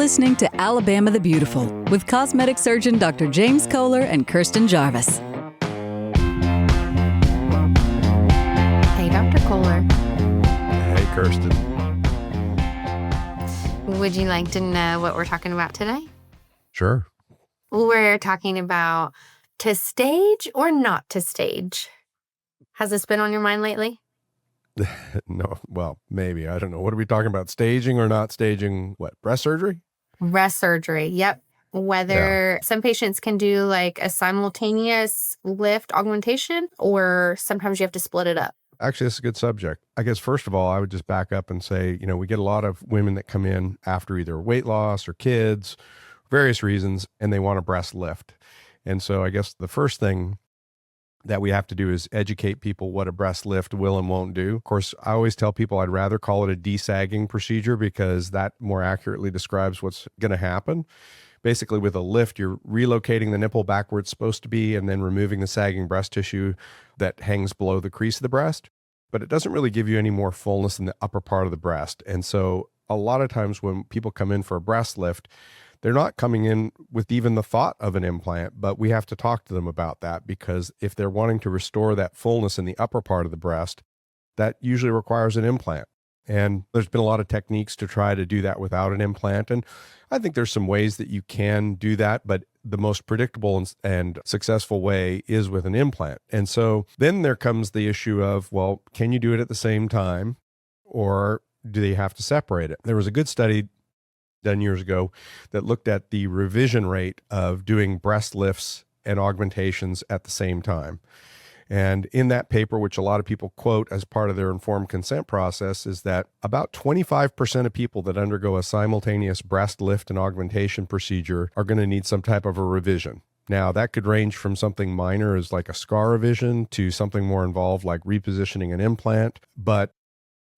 listening to Alabama the Beautiful with cosmetic surgeon Dr. James Koehler and Kirstin Jarvis. Hey, Dr. Koehler. Hey, Kirstin. Would you like to know what we're talking about today? Sure. We're talking about to stage or not to stage. Has this been on your mind lately? No, well, maybe. I don't know. What are we talking about? Staging or not staging? What, breast surgery? Breast surgery, yep. Whether some patients can do like a simultaneous lift augmentation, or sometimes you have to split it up. Actually, this is a good subject. I guess, first of all, I would just back up and say, we get a lot of women that come in after either weight loss or kids, various reasons, and they want a breast lift. And so I guess the first thing that we have to do is educate people what a breast lift will and won't do. Of course, I always tell people I'd rather call it a de-sagging procedure because that more accurately describes what's going to happen. Basically, with a lift, you're relocating the nipple back where it's supposed to be and then removing the sagging breast tissue that hangs below the crease of the breast. But it doesn't really give you any more fullness in the upper part of the breast. And so a lot of times when people come in for a breast lift, they're not coming in with even the thought of an implant, but we have to talk to them about that because if they're wanting to restore that fullness in the upper part of the breast, that usually requires an implant. And there's been a lot of techniques to try to do that without an implant. And I think there's some ways that you can do that, but the most predictable and successful way is with an implant. And so then there comes the issue of, well, can you do it at the same time or do they have to separate it? There was a good study done years ago that looked at the revision rate of doing breast lifts and augmentations at the same time. And in that paper, which a lot of people quote as part of their informed consent process, is that about 25% of people that undergo a simultaneous breast lift and augmentation procedure are going to need some type of a revision. Now, that could range from something minor as like a scar revision to something more involved like repositioning an implant, but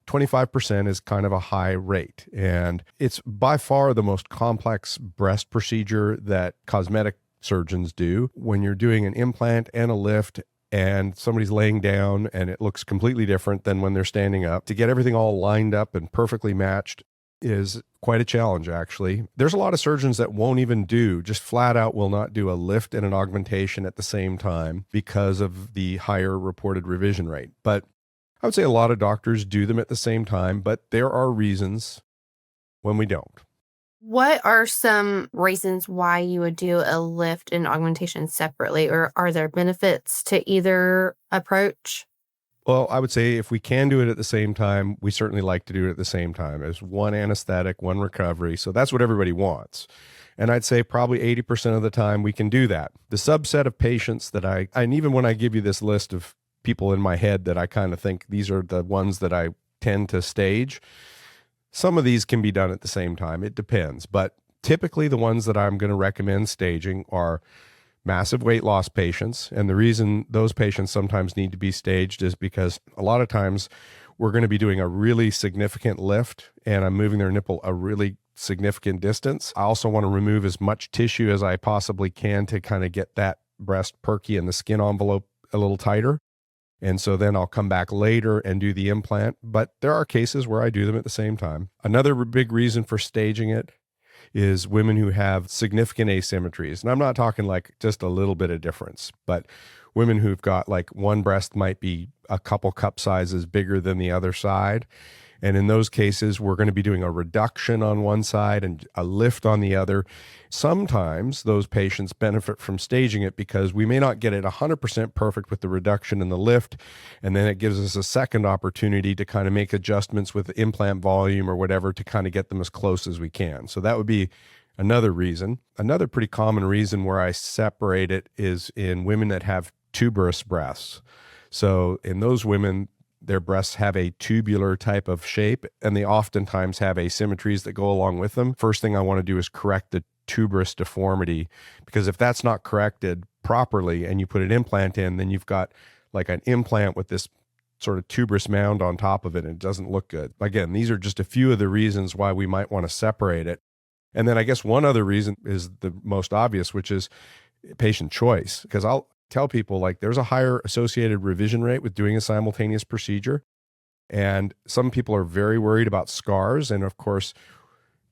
25% is kind of a high rate. And it's by far the most complex breast procedure that cosmetic surgeons do. When you're doing an implant and a lift and somebody's laying down and it looks completely different than when they're standing up, to get everything all lined up and perfectly matched is quite a challenge, actually. There's a lot of surgeons that won't even just flat out will not do a lift and an augmentation at the same time because of the higher reported revision rate. But I would say a lot of doctors do them at the same time, but there are reasons when we don't. What are some reasons why you would do a lift and augmentation separately, or are there benefits to either approach? Well, I would say if we can do it at the same time, we certainly like to do it at the same time as one anesthetic, one recovery. So that's what everybody wants. And I'd say probably 80% of the time we can do that. The subset of patients that and even when I give you this list of people in my head that I kind of think these are the ones that I tend to stage, some of these can be done at the same time. It depends. But typically the ones that I'm going to recommend staging are massive weight loss patients. And the reason those patients sometimes need to be staged is because a lot of times we're going to be doing a really significant lift and I'm moving their nipple a really significant distance. I also want to remove as much tissue as I possibly can to kind of get that breast perky and the skin envelope a little tighter. And so then I'll come back later and do the implant. But there are cases where I do them at the same time. Another big reason for staging it is women who have significant asymmetries. And I'm not talking like just a little bit of difference, but women who've got like one breast might be a couple cup sizes bigger than the other side. And in those cases, we're going to be doing a reduction on one side and a lift on the other. Sometimes those patients benefit from staging it because we may not get it 100% perfect with the reduction and the lift. And then it gives us a second opportunity to kind of make adjustments with the implant volume or whatever to kind of get them as close as we can. So that would be another reason. Another pretty common reason where I separate it is in women that have tuberous breasts. So in those women, their breasts have a tubular type of shape, and they oftentimes have asymmetries that go along with them. First thing I want to do is correct the tuberous deformity, because if that's not corrected properly and you put an implant in, then you've got like an implant with this sort of tuberous mound on top of it, and it doesn't look good. Again, these are just a few of the reasons why we might want to separate it. And then I guess one other reason is the most obvious, which is patient choice, because I'll tell people like there's a higher associated revision rate with doing a simultaneous procedure. And some people are very worried about scars. And of course,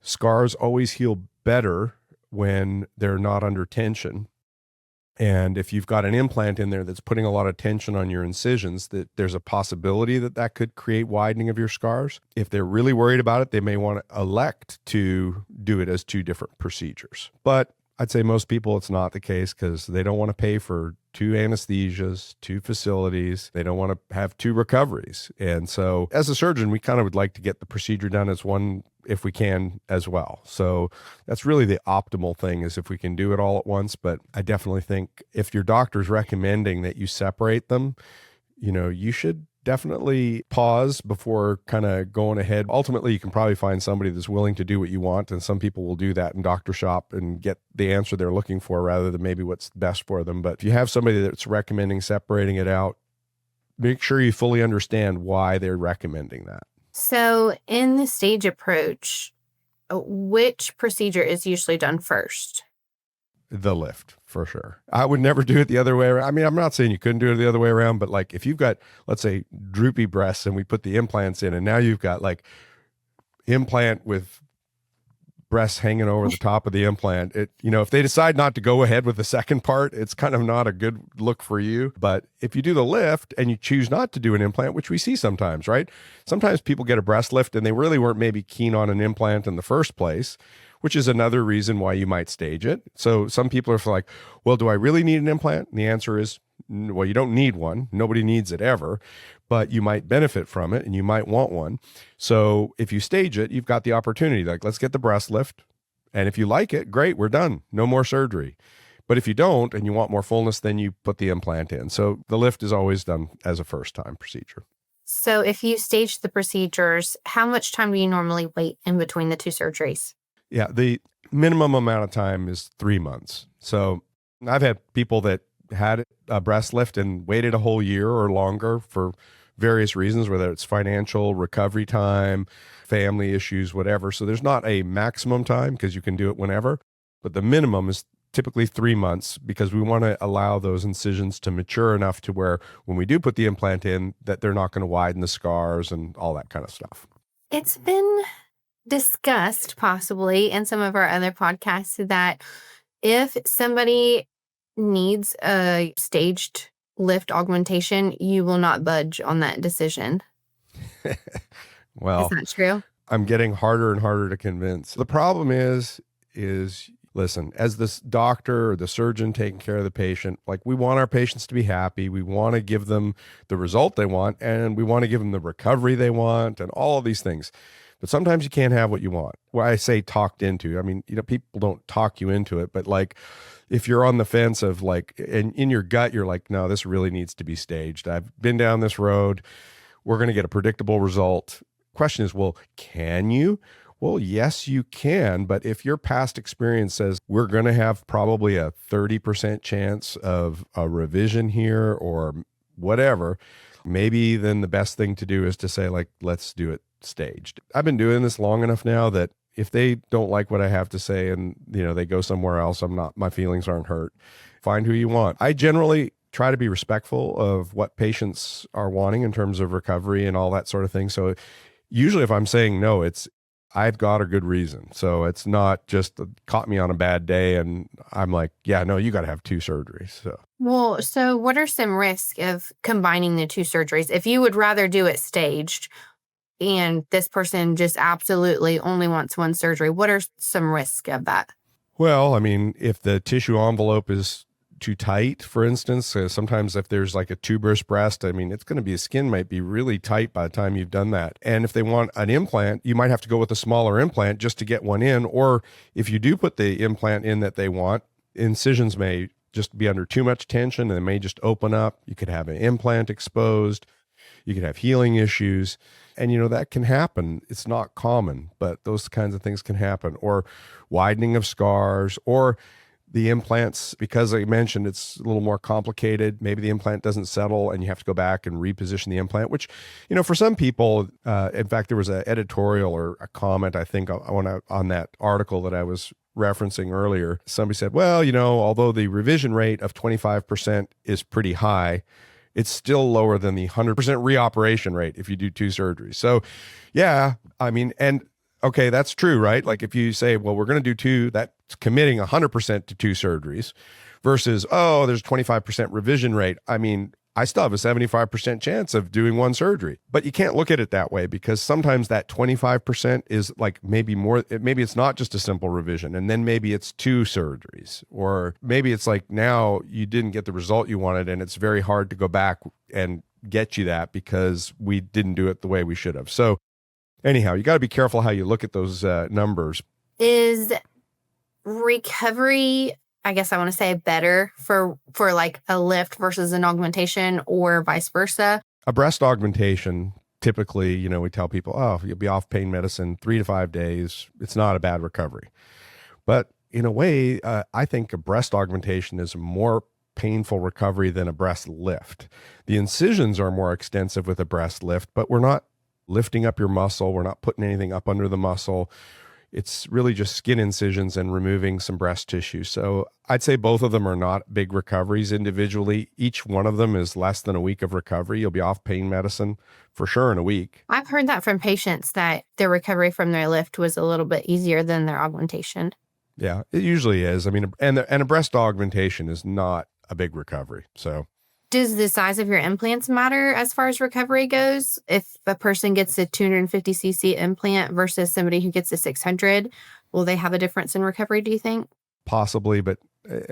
scars always heal better when they're not under tension. And if you've got an implant in there that's putting a lot of tension on your incisions, that there's a possibility that that could create widening of your scars. If they're really worried about it, they may want to elect to do it as two different procedures. But I'd say most people, it's not the case because they don't want to pay for two anesthesias, two facilities. They don't want to have two recoveries. And so as a surgeon, we kind of would like to get the procedure done as one if we can as well. So that's really the optimal thing, is if we can do it all at once. But I definitely think if your doctor's recommending that you separate them, you should definitely pause before kind of going ahead. Ultimately, you can probably find somebody that's willing to do what you want. And some people will do that in doctor shop and get the answer they're looking for rather than maybe what's best for them. But if you have somebody that's recommending separating it out, make sure you fully understand why they're recommending that. So in the stage approach, which procedure is usually done first? The lift, for sure. I would never do it the other way around. I mean, I'm not saying you couldn't do it the other way around, but like if you've got, let's say, droopy breasts and we put the implants in and now you've got like implant with breasts hanging over the top of the implant, if they decide not to go ahead with the second part, it's kind of not a good look for you. But if you do the lift and you choose not to do an implant, which we see sometimes, right? Sometimes people get a breast lift and they really weren't maybe keen on an implant in the first place, which is another reason why you might stage it. So some people are like, well, do I really need an implant? And the answer is, well, you don't need one. Nobody needs it ever, but you might benefit from it and you might want one. So if you stage it, you've got the opportunity, like, let's get the breast lift. And if you like it, great, we're done. No more surgery. But if you don't and you want more fullness, then you put the implant in. So the lift is always done as a first-time procedure. So if you stage the procedures, how much time do you normally wait in between the two surgeries? Yeah, the minimum amount of time is 3 months. So I've had people that had a breast lift and waited a whole year or longer for various reasons, whether it's financial, recovery time, family issues, whatever. So there's not a maximum time because you can do it whenever, but the minimum is typically 3 months because we want to allow those incisions to mature enough to where when we do put the implant in, that they're not going to widen the scars and all that kind of stuff. It's been discussed possibly in some of our other podcasts that if somebody needs a staged lift augmentation, you will not budge on that decision. Well, is that true? I'm getting harder and harder to convince. The problem is listen, as this doctor or the surgeon taking care of the patient, like, we want our patients to be happy. We want to give them the result they want, and we want to give them the recovery they want and all of these things. But sometimes you can't have what you want. Well, I say talked into. I mean, people don't talk you into it, but like if you're on the fence of like, and in your gut, you're like, no, this really needs to be staged. I've been down this road. We're going to get a predictable result. Question is, well, can you? Well, yes, you can. But if your past experience says we're going to have probably a 30% chance of a revision here or whatever, maybe then the best thing to do is to say, like, let's do it staged. I've been doing this long enough now that if they don't like what I have to say and they go somewhere else, my feelings aren't hurt. Find who you want. I generally try to be respectful of what patients are wanting in terms of recovery and all that sort of thing. So usually if I'm saying no, I've got a good reason. So it's not just caught me on a bad day and I'm like, yeah, no, you got to have two surgeries. So what are some risks of combining the two surgeries? If you would rather do it staged and this person just absolutely only wants one surgery, what are some risks of that? Well, I mean, if the tissue envelope is too tight, for instance, sometimes if there's like a tuberous breast, I mean, skin might be really tight by the time you've done that. And if they want an implant, you might have to go with a smaller implant just to get one in. Or if you do put the implant in that they want, incisions may just be under too much tension and they may just open up. You could have an implant exposed. You could have healing issues. And, that can happen. It's not common, but those kinds of things can happen. Or widening of scars, or the implants, because I mentioned it's a little more complicated. Maybe the implant doesn't settle and you have to go back and reposition the implant, which, for some people, in fact, there was an editorial or a comment, I think, on that article that I was referencing earlier. Somebody said, well, although the revision rate of 25% is pretty high, it's still lower than the 100% reoperation rate if you do two surgeries. So, yeah, I mean, and okay, that's true, right? Like if you say, well, we're going to do two, that's committing 100% to two surgeries versus, oh, there's 25% revision rate. I mean, I still have a 75% chance of doing one surgery, but you can't look at it that way because sometimes that 25% is like maybe more, maybe it's not just a simple revision and then maybe it's two surgeries, or maybe it's like now you didn't get the result you wanted and it's very hard to go back and get you that because we didn't do it the way we should have. So anyhow, you got to be careful how you look at those numbers. Is recovery, I guess I want to say, better for like a lift versus an augmentation or vice versa? A breast augmentation, typically, we tell people, oh, you'll be off pain medicine 3 to 5 days. It's not a bad recovery. But in a way, I think a breast augmentation is a more painful recovery than a breast lift. The incisions are more extensive with a breast lift, but we're not lifting up your muscle. We're not putting anything up under the muscle. It's really just skin incisions and removing some breast tissue. So I'd say both of them are not big recoveries individually. Each one of them is less than a week of recovery. You'll be off pain medicine for sure in a week. I've heard that from patients that their recovery from their lift was a little bit easier than their augmentation. Yeah, it usually is. I mean, and a breast augmentation is not a big recovery. So does the size of your implants matter as far as recovery goes? If a person gets a 250cc implant versus somebody who gets a 600, will they have a difference in recovery, do you think? Possibly, but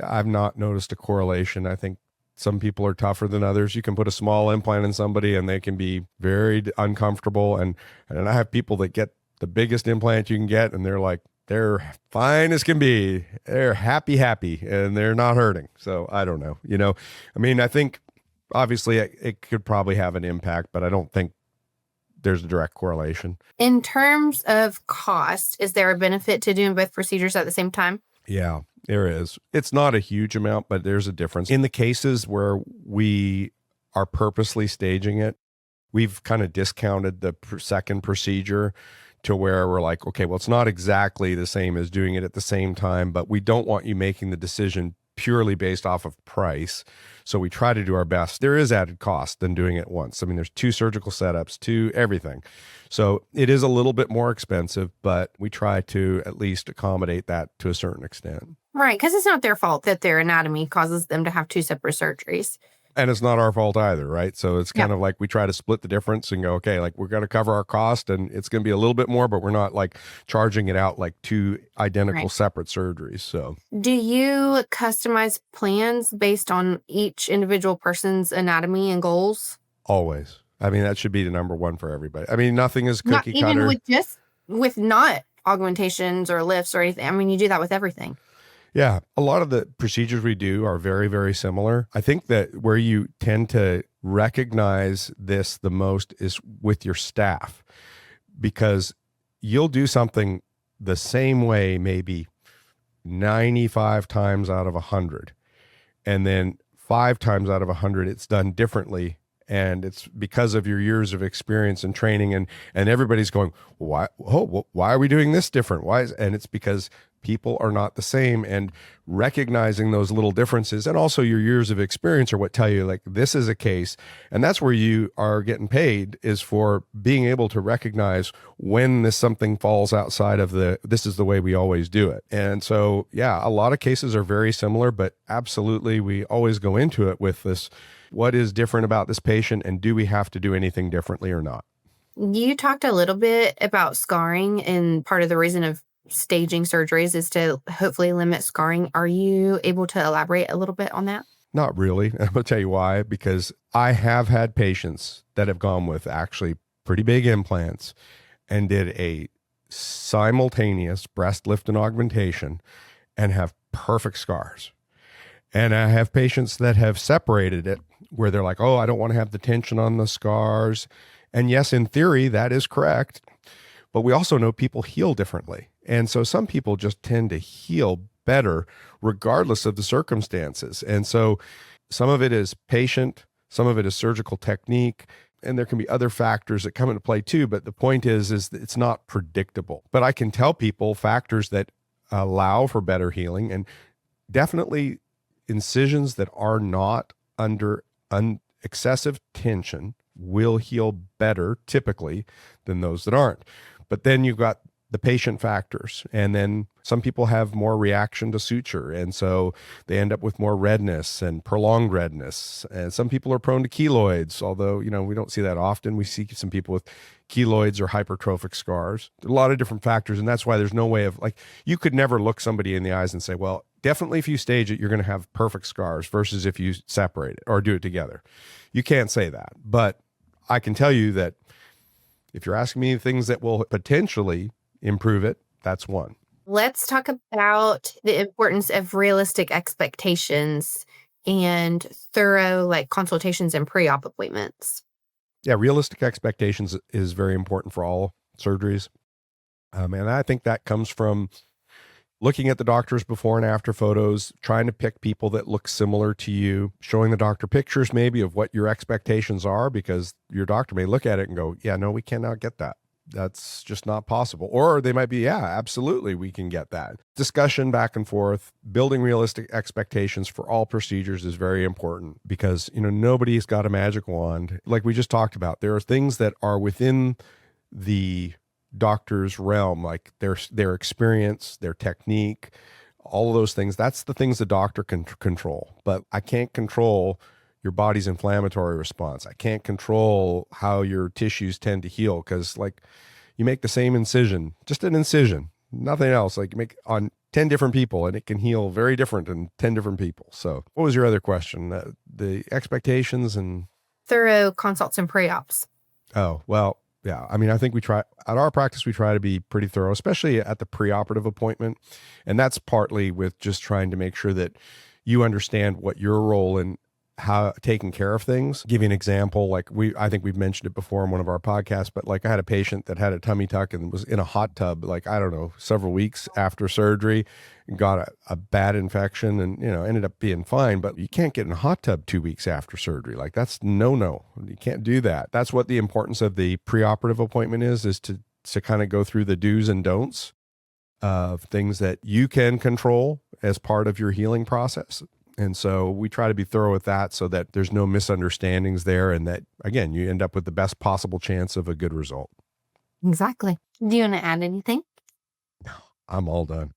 I've not noticed a correlation. I think some people are tougher than others. You can put a small implant in somebody and they can be very uncomfortable. And I have people that get the biggest implant you can get and they're fine as can be. They're happy, and they're not hurting. So I don't know. I mean, I think obviously it could probably have an impact, but I don't think there's a direct correlation. In terms of cost, is there a benefit to doing both procedures at the same time? Yeah, there is. It's not a huge amount, but there's a difference. In the cases where we are purposely staging it, we've kind of discounted the second procedure to where we're like, okay, well, it's not exactly the same as doing it at the same time, but we don't want you making the decision purely based off of price. So we try to do our best. There is added cost than doing it once. I mean, there's 2 surgical setups, 2 everything. So it is a little bit more expensive, but we try to at least accommodate that to a certain extent. Right, because it's not their fault that their anatomy causes them to have 2 separate surgeries. And it's not our fault either, right? So it's kind of like we try to split the difference and go, okay, like we're going to cover our cost and it's going to be a little bit more, but we're not like charging it out like 2 identical separate surgeries. So do you customize plans based on each individual person's anatomy and goals? Always. I mean, that should be the number one for everybody. I mean, nothing is cookie cutter. Not even with not augmentations or lifts or anything. I mean, you do that with everything. Yeah, a lot of the procedures we do are very, very similar. I think that where you tend to recognize this the most is with your staff, because you'll do something the same way maybe 95 times out of 100. And then 5 times out of 100, it's done differently. And it's because of your years of experience and training, and everybody's going, why are we doing this different? And it's because people are not the same, and recognizing those little differences and also your years of experience are what tell you like this is a case. And that's where you are getting paid, is for being able to recognize when something falls outside of this is the way we always do it. And so, yeah, a lot of cases are very similar, but absolutely we always go into it with this, what is different about this patient and do we have to do anything differently or not? You talked a little bit about scarring, and part of the reason of staging surgeries is to hopefully limit scarring. Are you able to elaborate a little bit on that? Not really. I'm going to tell you why, because I have had patients that have gone with actually pretty big implants and did a simultaneous breast lift and augmentation and have perfect scars. And I have patients that have separated it where they're like, oh, I don't want to have the tension on the scars. And yes, in theory, that is correct. But we also know people heal differently. And so some people just tend to heal better regardless of the circumstances. And so some of it is patient, some of it is surgical technique, and there can be other factors that come into play too. But the point is that it's not predictable. But I can tell people factors that allow for better healing, and definitely incisions that are not under excessive tension will heal better typically than those that aren't. But then you've got the patient factors. And then some people have more reaction to suture. And so they end up with more redness and prolonged redness. And some people are prone to keloids, although, we don't see that often. We see some people with keloids or hypertrophic scars. There are a lot of different factors. And that's why there's no way of you could never look somebody in the eyes and say, well, definitely if you stage it, you're going to have perfect scars versus if you separate it or do it together. You can't say that. But I can tell you that if you're asking me things that will potentially improve it, that's one. Let's talk about the importance of realistic expectations and thorough consultations and pre-op appointments. Yeah, realistic expectations is very important for all surgeries. And I think that comes from looking at the doctor's before and after photos, trying to pick people that look similar to you, showing the doctor pictures maybe of what your expectations are, because your doctor may look at it and go, yeah, no, we cannot get that. That's just not possible. Or they might be, yeah, absolutely, we can get that. Discussion back and forth, building realistic expectations for all procedures is very important because, nobody's got a magic wand. Like we just talked about, there are things that are within the doctor's realm, like their experience, their technique, all of those things. That's the things the doctor can control. But I can't control your body's inflammatory response. I can't control how your tissues tend to heal because you make the same incision, just an incision, nothing else. You make on 10 different people and it can heal very different in 10 different people. So what was your other question? The expectations and thorough consults and pre-ops. Oh, well, yeah. I mean, I think at our practice, we try to be pretty thorough, especially at the preoperative appointment. And that's partly with just trying to make sure that you understand what your role in how taking care of things. Give you an example. I think we've mentioned it before in one of our podcasts, but I had a patient that had a tummy tuck and was in a hot tub, several weeks after surgery, got a bad infection and, ended up being fine, but you can't get in a hot tub 2 weeks after surgery. That's no. You can't do that. That's what the importance of the preoperative appointment is to kind of go through the do's and don'ts of things that you can control as part of your healing process. And so we try to be thorough with that so that there's no misunderstandings there and that, again, you end up with the best possible chance of a good result. Exactly. Do you want to add anything? No, I'm all done.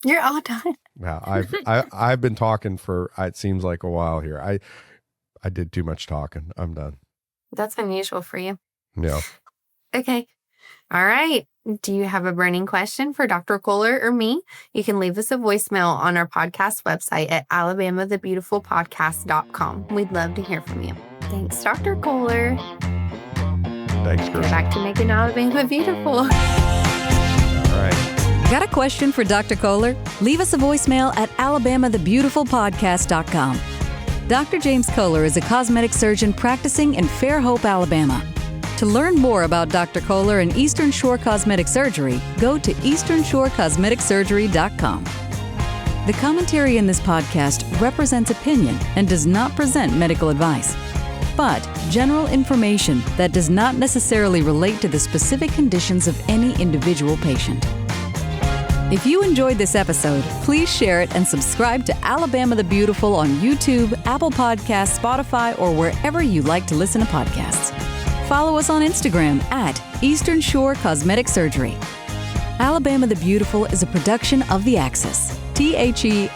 You're all done. Yeah, I've been talking for, it seems like a while here. I did too much talking. I'm done. That's unusual for you. Yeah. Okay. All right. Do you have a burning question for Dr. Koehler or me? You can leave us a voicemail on our podcast website at alabamathebeautifulpodcast.com. We'd love to hear from you. Thanks, Dr. Koehler. Thanks, Kirstin. Get back to making Alabama beautiful. All right. Got a question for Dr. Koehler? Leave us a voicemail at alabamathebeautifulpodcast.com. Dr. James Koehler is a cosmetic surgeon practicing in Fairhope, Alabama. To learn more about Dr. Koehler and Eastern Shore Cosmetic Surgery, go to easternshorecosmeticsurgery.com. The commentary in this podcast represents opinion and does not present medical advice, but general information that does not necessarily relate to the specific conditions of any individual patient. If you enjoyed this episode, please share it and subscribe to Alabama the Beautiful on YouTube, Apple Podcasts, Spotify, or wherever you like to listen to podcasts. Follow us on Instagram at Eastern Shore Cosmetic Surgery. Alabama the Beautiful is a production of The Axis, THEAXIS.io.